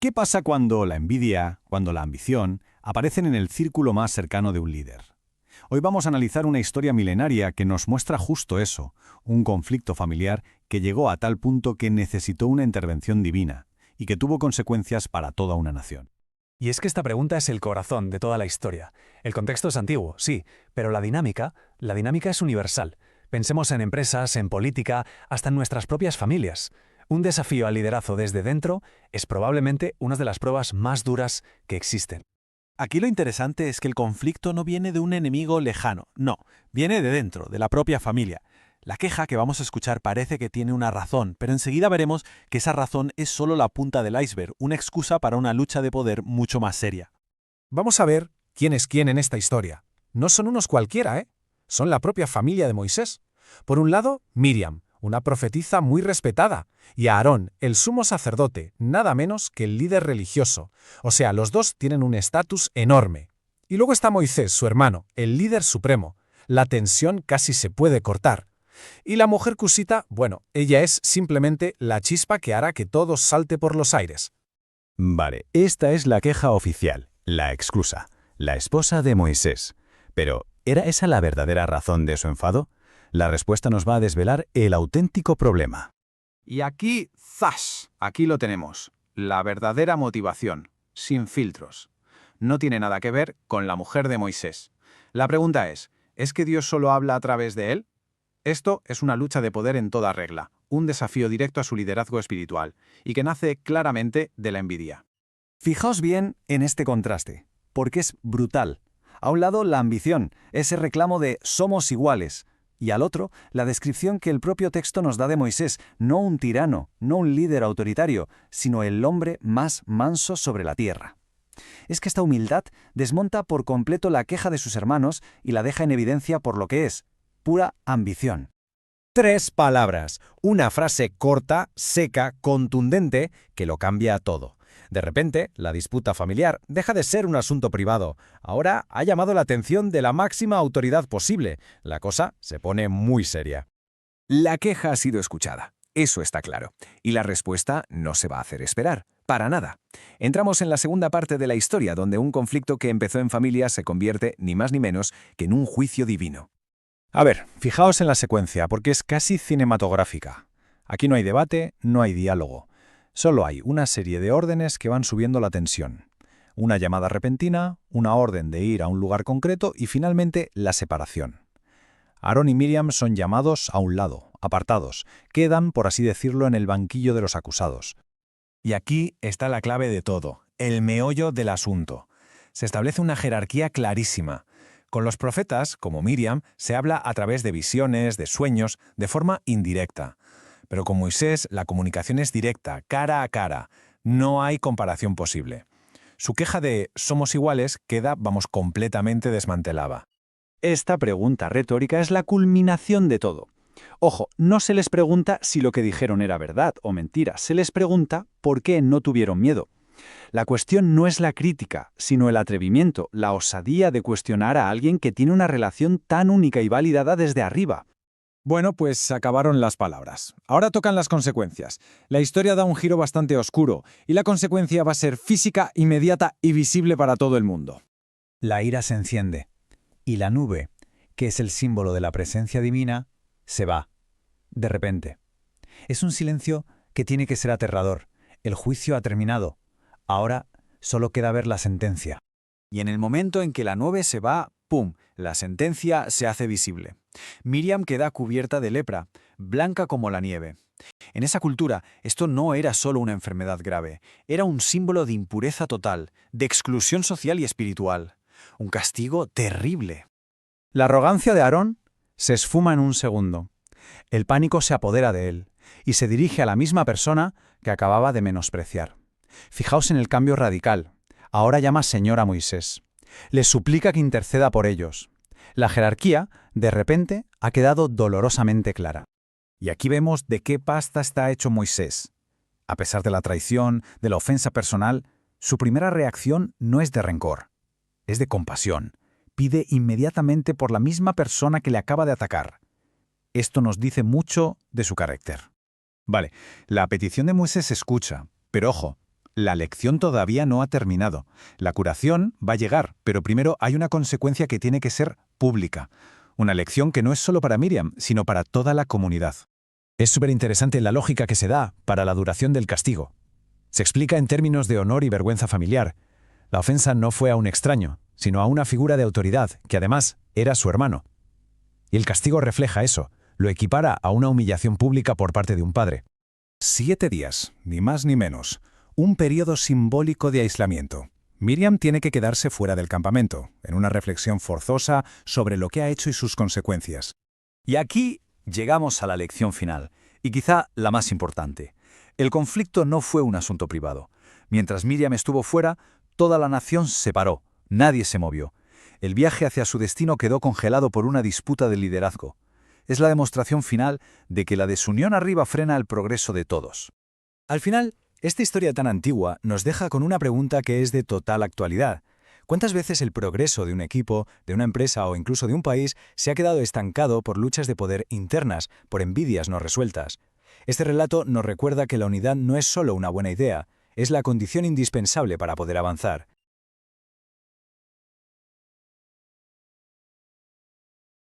¿Qué pasa cuando la envidia, cuando la ambición, aparecen en el círculo más cercano de un líder? Hoy vamos a analizar una historia milenaria que nos muestra justo eso, un conflicto familiar que llegó a tal punto que necesitó una intervención divina y que tuvo consecuencias para toda una nación. Y es que esta pregunta es el corazón de toda la historia. El contexto es antiguo, sí, pero la dinámica es universal. Pensemos en empresas, en política, hasta en nuestras propias familias. Un desafío al liderazgo desde dentro es probablemente una de las pruebas más duras que existen. Aquí lo interesante es que el conflicto no viene de un enemigo lejano, no, viene de dentro, de la propia familia. La queja que vamos a escuchar parece que tiene una razón, pero enseguida veremos que esa razón es solo la punta del iceberg, una excusa para una lucha de poder mucho más seria. Vamos a ver quién es quién en esta historia. No son unos cualquiera, ¿eh? Son la propia familia de Moisés. Por un lado, Miriam, una profetisa muy respetada, y a Aarón, el sumo sacerdote, nada menos que el líder religioso. O sea, los dos tienen un estatus enorme. Y luego está Moisés, su hermano, el líder supremo. La tensión casi se puede cortar. Y la mujer cusita, bueno, ella es simplemente la chispa que hará que todo salte por los aires. Vale, esta es la queja oficial, la excusa, la esposa de Moisés. Pero, ¿era esa la verdadera razón de su enfado? La respuesta nos va a desvelar el auténtico problema. Y aquí, ¡zas! Aquí lo tenemos. La verdadera motivación, sin filtros. No tiene nada que ver con la mujer de Moisés. La pregunta ¿es que Dios solo habla a través de él? Esto es una lucha de poder en toda regla, un desafío directo a su liderazgo espiritual, y que nace claramente de la envidia. Fijaos bien en este contraste, porque es brutal. A un lado, la ambición, ese reclamo de «somos iguales», y al otro, la descripción que el propio texto nos da de Moisés, no un tirano, no un líder autoritario, sino el hombre más manso sobre la tierra. Es que esta humildad desmonta por completo la queja de sus hermanos y la deja en evidencia por lo que es, pura ambición. 3 palabras, una frase corta, seca, contundente, que lo cambia todo. De repente, la disputa familiar deja de ser un asunto privado. Ahora ha llamado la atención de la máxima autoridad posible. La cosa se pone muy seria. La queja ha sido escuchada, eso está claro. Y la respuesta no se va a hacer esperar, para nada. Entramos en la segunda parte de la historia, donde un conflicto que empezó en familia se convierte, ni más ni menos, que en un juicio divino. A ver, fijaos en la secuencia, porque es casi cinematográfica. Aquí no hay debate, no hay diálogo. Solo hay una serie de órdenes que van subiendo la tensión. Una llamada repentina, una orden de ir a un lugar concreto y finalmente la separación. Aarón y Miriam son llamados a un lado, apartados, quedan, por así decirlo, en el banquillo de los acusados. Y aquí está la clave de todo, el meollo del asunto. Se establece una jerarquía clarísima. Con los profetas, como Miriam, se habla a través de visiones, de sueños, de forma indirecta. Pero con Moisés la comunicación es directa, cara a cara. No hay comparación posible. Su queja de «somos iguales» queda, completamente desmantelada. Esta pregunta retórica es la culminación de todo. Ojo, no se les pregunta si lo que dijeron era verdad o mentira, se les pregunta por qué no tuvieron miedo. La cuestión no es la crítica, sino el atrevimiento, la osadía de cuestionar a alguien que tiene una relación tan única y validada desde arriba. Bueno, pues acabaron las palabras. Ahora tocan las consecuencias. La historia da un giro bastante oscuro, y la consecuencia va a ser física, inmediata y visible para todo el mundo. La ira se enciende, y la nube, que es el símbolo de la presencia divina, se va, de repente. Es un silencio que tiene que ser aterrador. El juicio ha terminado. Ahora solo queda ver la sentencia. Y en el momento en que la nube se va, ¡pum!, la sentencia se hace visible. Miriam queda cubierta de lepra, blanca como la nieve. En esa cultura, esto no era solo una enfermedad grave, era un símbolo de impureza total, de exclusión social y espiritual. Un castigo terrible. La arrogancia de Aarón se esfuma en un segundo. El pánico se apodera de él y se dirige a la misma persona que acababa de menospreciar. Fijaos en el cambio radical. Ahora llama Señor a Moisés. Le suplica que interceda por ellos. La jerarquía, de repente, ha quedado dolorosamente clara. Y aquí vemos de qué pasta está hecho Moisés. A pesar de la traición, de la ofensa personal, su primera reacción no es de rencor, es de compasión. Pide inmediatamente por la misma persona que le acaba de atacar. Esto nos dice mucho de su carácter. Vale, la petición de Moisés se escucha, pero ojo, La lección todavía no ha terminado. La curación va a llegar, pero primero hay una consecuencia que tiene que ser pública. Una lección que no es solo para Miriam, sino para toda la comunidad. Es súper interesante la lógica que se da para la duración del castigo. Se explica en términos de honor y vergüenza familiar. La ofensa no fue a un extraño, sino a una figura de autoridad, que además era su hermano. Y el castigo refleja eso, lo equipara a una humillación pública por parte de un padre. 7 días, ni más ni menos. Un periodo simbólico de aislamiento. Miriam tiene que quedarse fuera del campamento, en una reflexión forzosa sobre lo que ha hecho y sus consecuencias. Y aquí llegamos a la lección final, y quizá la más importante. El conflicto no fue un asunto privado. Mientras Miriam estuvo fuera, toda la nación se paró, nadie se movió. El viaje hacia su destino quedó congelado por una disputa de liderazgo. Es la demostración final de que la desunión arriba frena el progreso de todos. Al final, esta historia tan antigua nos deja con una pregunta que es de total actualidad. ¿Cuántas veces el progreso de un equipo, de una empresa o incluso de un país se ha quedado estancado por luchas de poder internas, por envidias no resueltas? Este relato nos recuerda que la unidad no es solo una buena idea, es la condición indispensable para poder avanzar.